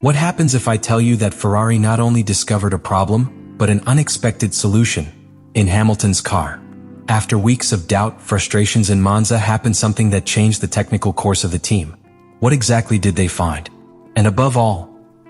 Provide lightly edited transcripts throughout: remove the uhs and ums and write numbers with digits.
What happens if I tell you that Ferrari not only discovered a problem, but an unexpected solution in Hamilton's car? After weeks of doubt, frustrations in Monza happened something that changed the technical course of the team. What exactly did they find? And above all,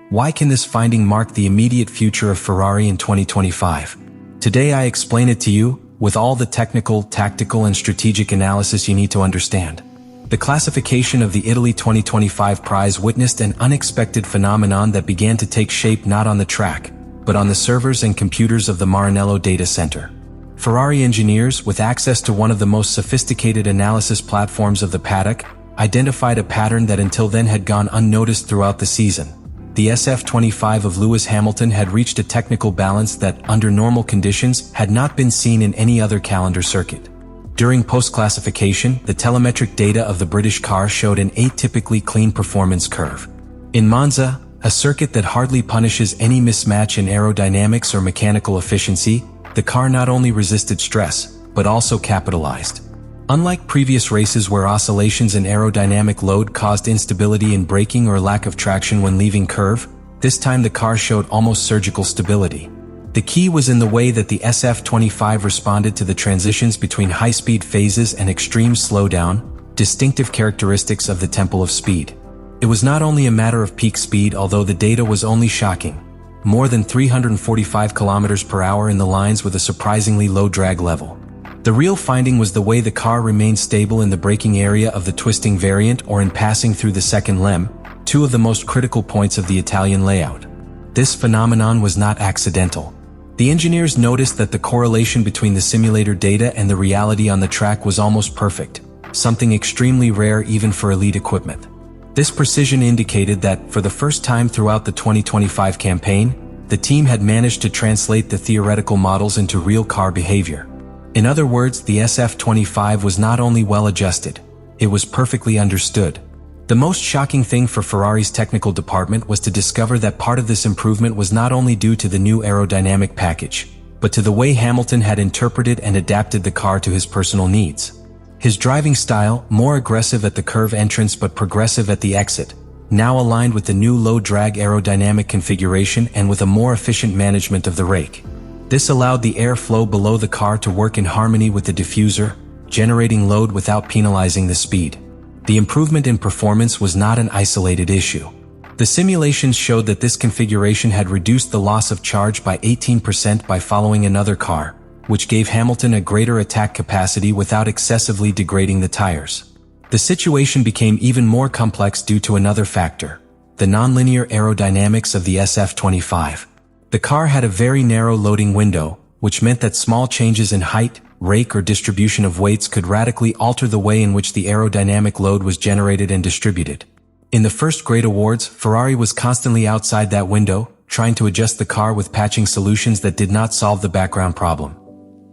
why can this finding mark the immediate future of Ferrari in 2025? Today I explain it to you, with all the technical, tactical and strategic analysis you need to understand. The classification of the Italy 2025 prize witnessed an unexpected phenomenon that began to take shape not on the track, but on the servers and computers of the Maranello data center. Ferrari engineers, with access to one of the most sophisticated analysis platforms of the paddock, identified a pattern that until then had gone unnoticed throughout the season. The SF25 of Lewis Hamilton had reached a technical balance that, under normal conditions, had not been seen in any other calendar circuit. During post-classification, the telemetric data of the British car showed an atypically clean performance curve. In Monza, a circuit that hardly punishes any mismatch in aerodynamics or mechanical efficiency, the car not only resisted stress, but also capitalized. Unlike previous races where oscillations in aerodynamic load caused instability in braking or lack of traction when leaving curve, this time the car showed almost surgical stability. The key was in the way that the SF25 responded to the transitions between high-speed phases and extreme slowdown, distinctive characteristics of the temple of speed. It was not only a matter of peak speed, although the data was only shocking. More than 345 km per hour in the lines with a surprisingly low drag level. The real finding was the way the car remained stable in the braking area of the twisting variant or in passing through the second lem, two of the most critical points of the Italian layout. This phenomenon was not accidental. The engineers noticed that the correlation between the simulator data and the reality on the track was almost perfect, something extremely rare even for elite equipment. This precision indicated that, for the first time throughout the 2025 campaign, the team had managed to translate the theoretical models into real car behavior. In other words, the SF25 was not only well adjusted, it was perfectly understood. The most shocking thing for Ferrari's technical department was to discover that part of this improvement was not only due to the new aerodynamic package, but to the way Hamilton had interpreted and adapted the car to his personal needs. His driving style, more aggressive at the curve entrance but progressive at the exit, now aligned with the new low-drag aerodynamic configuration and with a more efficient management of the rake. This allowed the airflow below the car to work in harmony with the diffuser, generating load without penalizing the speed. The improvement in performance was not an isolated issue. The simulations showed that this configuration had reduced the loss of charge by 18% by following another car, which gave Hamilton a greater attack capacity without excessively degrading the tires. The situation became even more complex due to another factor: the nonlinear aerodynamics of the SF25. The car had a very narrow loading window, which meant that small changes in height, rake or distribution of weights could radically alter the way in which the aerodynamic load was generated and distributed. In the first grade awards, Ferrari was constantly outside that window, trying to adjust the car with patching solutions that did not solve the background problem.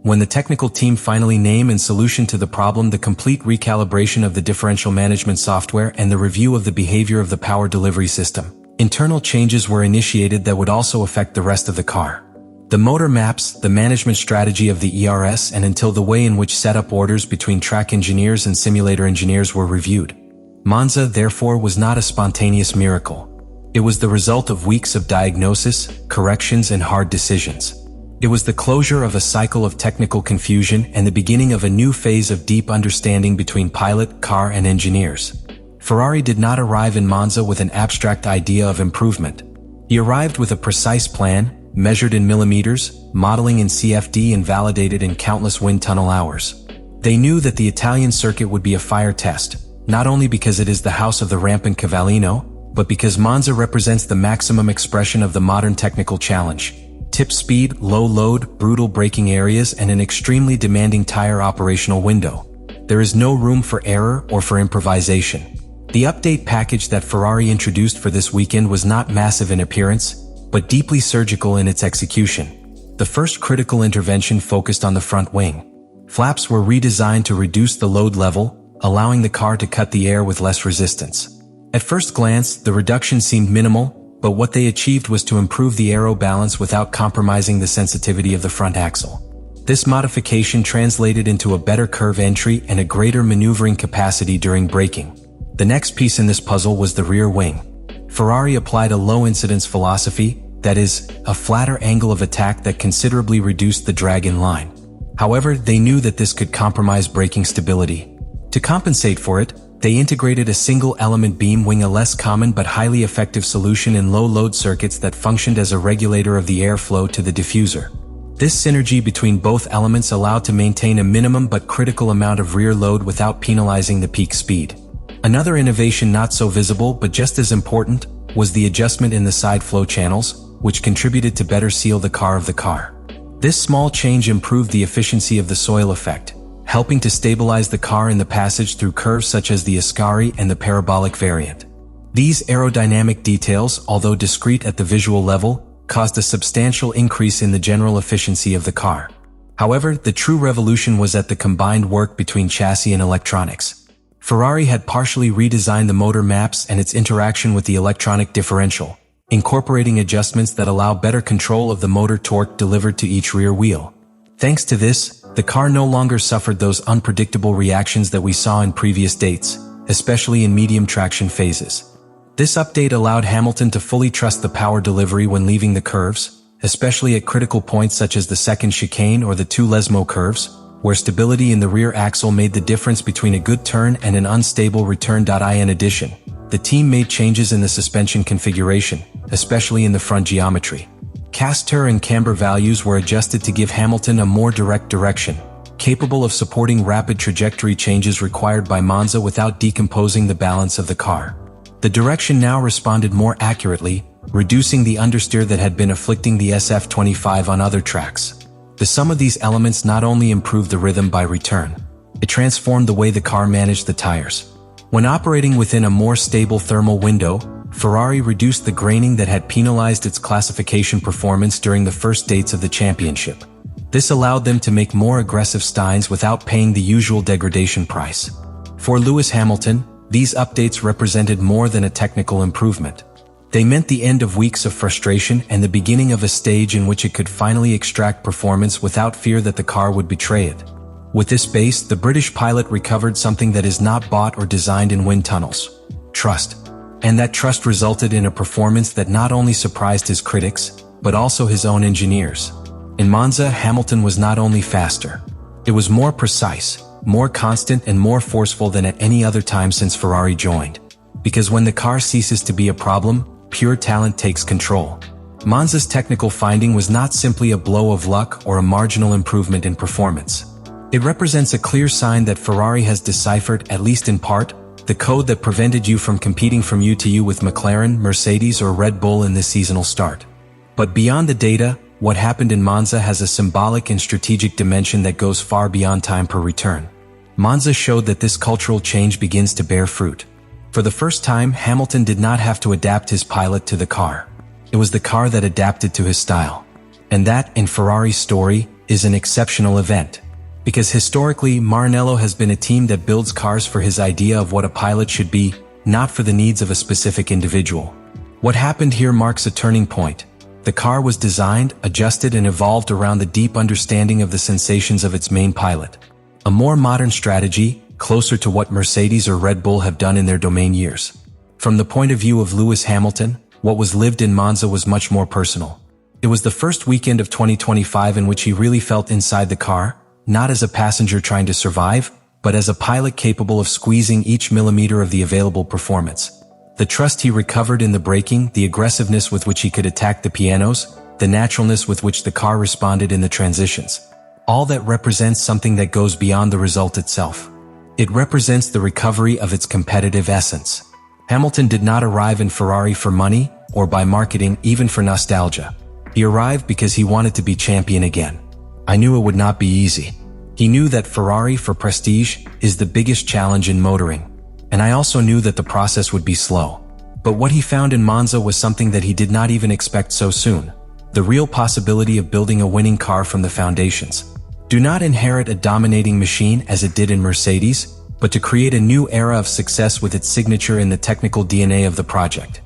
When the technical team finally named and solution to the problem, the complete recalibration of the differential management software and the review of the behavior of the power delivery system, internal changes were initiated that would also affect the rest of the car. The motor maps, the management strategy of the ERS, and until the way in which setup orders between track engineers and simulator engineers were reviewed. Monza, therefore, was not a spontaneous miracle. It was the result of weeks of diagnosis, corrections, and hard decisions. It was the closure of a cycle of technical confusion and the beginning of a new phase of deep understanding between pilot, car, and engineers. Ferrari did not arrive in Monza with an abstract idea of improvement. He arrived with a precise plan, measured in millimeters, modeling in CFD and validated in countless wind tunnel hours. They knew that the Italian circuit would be a fire test, not only because it is the house of the rampant Cavallino, but because Monza represents the maximum expression of the modern technical challenge: tip speed, low load, brutal braking areas, and an extremely demanding tire operational window. There is no room for error or for improvisation. The update package that Ferrari introduced for this weekend was not massive in appearance, but deeply surgical in its execution. The first critical intervention focused on the front wing. Flaps were redesigned to reduce the load level, allowing the car to cut the air with less resistance. At first glance, the reduction seemed minimal, but what they achieved was to improve the aero balance without compromising the sensitivity of the front axle. This modification translated into a better curve entry and a greater maneuvering capacity during braking. The next piece in this puzzle was the rear wing. Ferrari applied a low-incidence philosophy, that is, a flatter angle of attack that considerably reduced the drag in line. However, they knew that this could compromise braking stability. To compensate for it, they integrated a single-element beam wing, a less common but highly effective solution in low-load circuits that functioned as a regulator of the airflow to the diffuser. This synergy between both elements allowed to maintain a minimum but critical amount of rear load without penalizing the peak speed. Another innovation not so visible but just as important was the adjustment in the side flow channels, which contributed to better seal the car of the car. This small change improved the efficiency of the soil effect, helping to stabilize the car in the passage through curves such as the Ascari and the parabolic variant. These aerodynamic details, although discrete at the visual level, caused a substantial increase in the general efficiency of the car. However, the true revolution was at the combined work between chassis and electronics. Ferrari had partially redesigned the motor maps and its interaction with the electronic differential, incorporating adjustments that allow better control of the motor torque delivered to each rear wheel. Thanks to this, the car no longer suffered those unpredictable reactions that we saw in previous dates, especially in medium traction phases. This update allowed Hamilton to fully trust the power delivery when leaving the curves, especially at critical points such as the second chicane or the two Lesmo curves, where stability in the rear axle made the difference between a good turn and an unstable return. In addition, the team made changes in the suspension configuration, especially in the front geometry. Caster and camber values were adjusted to give Hamilton a more direct direction, capable of supporting rapid trajectory changes required by Monza without decomposing the balance of the car. The direction now responded more accurately, reducing the understeer that had been afflicting the SF25 on other tracks. The sum of these elements not only improved the rhythm by return, it transformed the way the car managed the tires. When operating within a more stable thermal window, Ferrari reduced the graining that had penalized its classification performance during the first dates of the championship. This allowed them to make more aggressive stints without paying the usual degradation price. For Lewis Hamilton, these updates represented more than a technical improvement. They meant the end of weeks of frustration and the beginning of a stage in which it could finally extract performance without fear that the car would betray it. With this base, the British pilot recovered something that is not bought or designed in wind tunnels: trust. And that trust resulted in a performance that not only surprised his critics, but also his own engineers. In Monza, Hamilton was not only faster. It was more precise, more constant and more forceful than at any other time since Ferrari joined. Because when the car ceases to be a problem, pure talent takes control. Monza's technical finding was not simply a blow of luck or a marginal improvement in performance. It represents a clear sign that Ferrari has deciphered, at least in part, the code that prevented you from competing from you to you with McLaren, Mercedes or Red Bull in this seasonal start. But beyond the data, what happened in Monza has a symbolic and strategic dimension that goes far beyond time per return. Monza showed that this cultural change begins to bear fruit. For the first time, Hamilton did not have to adapt his pilot to the car. It was the car that adapted to his style. And that, in Ferrari's story, is an exceptional event. Because historically, Maranello has been a team that builds cars for his idea of what a pilot should be, not for the needs of a specific individual. What happened here marks a turning point. The car was designed, adjusted and evolved around the deep understanding of the sensations of its main pilot. A more modern strategy, closer to what Mercedes or Red Bull have done in their domain years. From the point of view of Lewis Hamilton, what was lived in Monza was much more personal. It was the first weekend of 2025 in which he really felt inside the car, not as a passenger trying to survive, but as a pilot capable of squeezing each millimeter of the available performance. The trust he recovered in the braking, the aggressiveness with which he could attack the pianos, the naturalness with which the car responded in the transitions. All that represents something that goes beyond the result itself. It represents the recovery of its competitive essence. Hamilton did not arrive in Ferrari for money, or by marketing, even for nostalgia. He arrived because he wanted to be champion again. I knew it would not be easy. He knew that Ferrari for prestige is the biggest challenge in motoring. And I also knew that the process would be slow. But what he found in Monza was something that he did not even expect so soon. The real possibility of building a winning car from the foundations. Do not inherit a dominating machine as it did in Mercedes, but to create a new era of success with its signature in the technical DNA of the project.